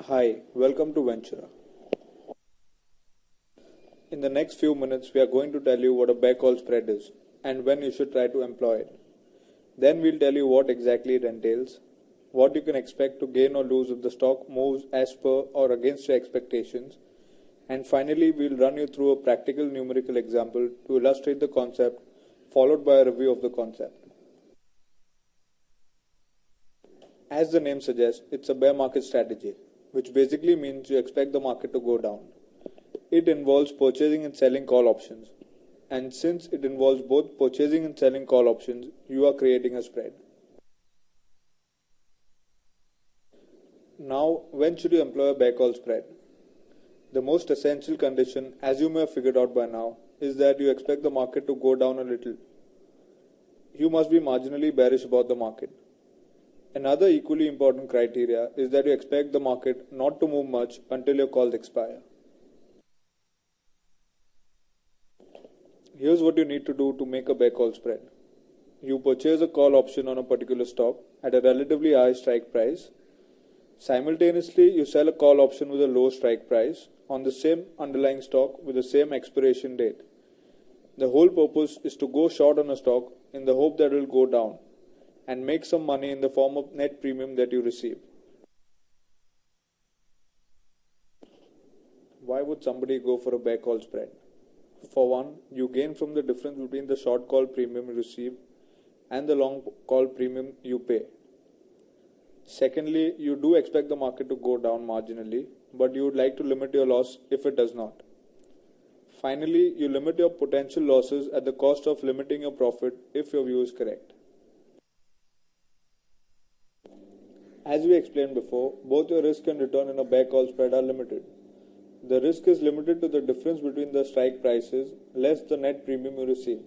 Hi, welcome to Ventura. In the next few minutes, we are going to tell you what a bear call spread is and when you should try to employ it. Then we'll tell you what exactly it entails, what you can expect to gain or lose if the stock moves as per or against your expectations, and finally, we'll run you through a practical numerical example to illustrate the concept, followed by a review of the concept. As the name suggests, it's a bear market strategy, which basically means you expect the market to go down. It involves purchasing and selling call options, and since it involves both purchasing and selling call options, you are creating a spread. Now, when should you employ a bear call spread? The most essential condition, as you may have figured out by now, is that you expect the market to go down a little. You must be marginally bearish about the market. Another equally important criteria is that you expect the market not to move much until your calls expire. Here's what you need to do to make a bear call spread. You purchase a call option on a particular stock at a relatively high strike price. Simultaneously, you sell a call option with a low strike price on the same underlying stock with the same expiration date. The whole purpose is to go short on a stock in the hope that it will go down and make some money in the form of net premium that you receive. Why would somebody go for a bear call spread? For one, you gain from the difference between the short call premium you receive and the long call premium you pay. Secondly, you do expect the market to go down marginally, but you would like to limit your loss if it does not. Finally, you limit your potential losses at the cost of limiting your profit if your view is correct. As we explained before, both your risk and return in a bear call spread are limited. The risk is limited to the difference between the strike prices less the net premium you receive.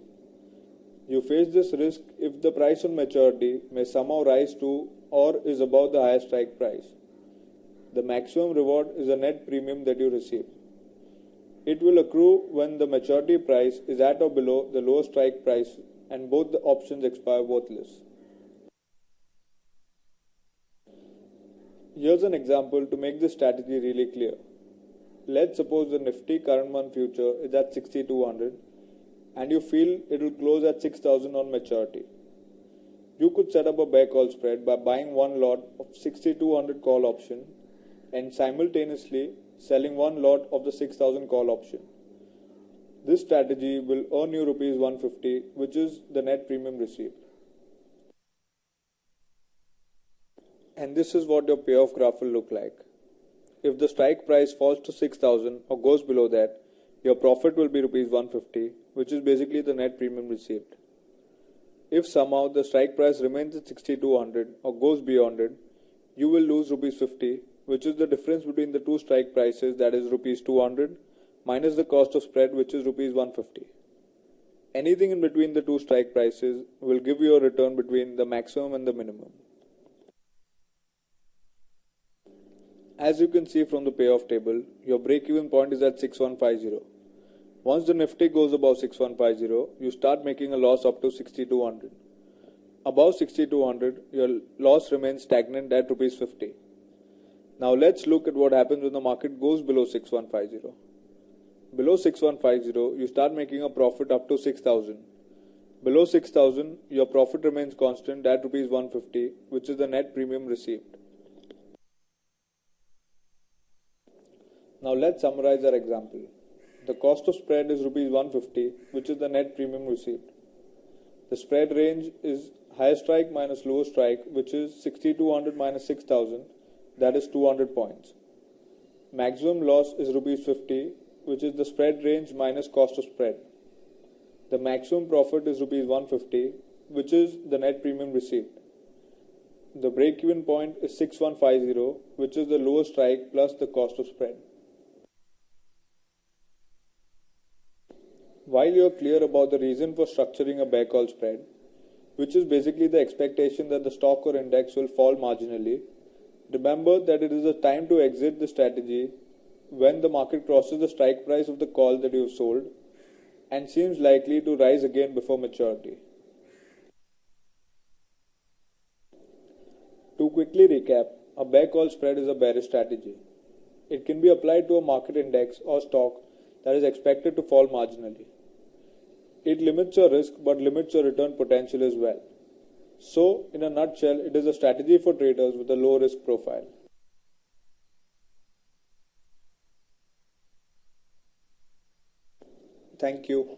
You face this risk if the price on maturity may somehow rise to or is above the higher strike price. The maximum reward is the net premium that you receive. It will accrue when the maturity price is at or below the lower strike price and both the options expire worthless. Here's an example to make this strategy really clear. Let's suppose the Nifty current month future is at 6200 and you feel it will close at 6000 on maturity. You could set up a bear call spread by buying one lot of 6200 call option and simultaneously selling one lot of the 6000 call option. This strategy will earn you rupees 150, which is the net premium received. And this is what your payoff graph will look like. If the strike price falls to 6000 or goes below that, your profit will be rupees 150, which is basically the net premium received. If somehow the strike price remains at 6200 or goes beyond it, you will lose rupees 50, which is the difference between the two strike prices, that is rupees 200 minus the cost of spread, which is rupees 150. Anything in between the two strike prices will give you a return between the maximum and the minimum. As you can see from the payoff table, your break-even point is at 6150. Once the Nifty goes above 6150, you start making a loss up to 6200. Above 6200, your loss remains stagnant at rupees 50. Now let's look at what happens when the market goes below 6150. Below 6150, you start making a profit up to 6000. Below 6000, your profit remains constant at rupees 150, which is the net premium received. Now let's summarize our example. The cost of spread is rupees 150, which is the net premium received. The spread range is higher strike minus lower strike, which is 6200 minus 6000, that is 200 points. Maximum loss is rupees 50, which is the spread range minus cost of spread. The maximum profit is rupees 150, which is the net premium received. The break-even point is 6150, which is the lower strike plus the cost of spread. While you are clear about the reason for structuring a bear call spread, which is basically the expectation that the stock or index will fall marginally, remember that it is the time to exit the strategy when the market crosses the strike price of the call that you have sold and seems likely to rise again before maturity. To quickly recap, A bear call spread is a bearish strategy. It can be applied to a market index or stock that is expected to fall marginally. It limits your risk but limits your return potential as well. So, in a nutshell, it is a strategy for traders with a low risk profile. Thank you.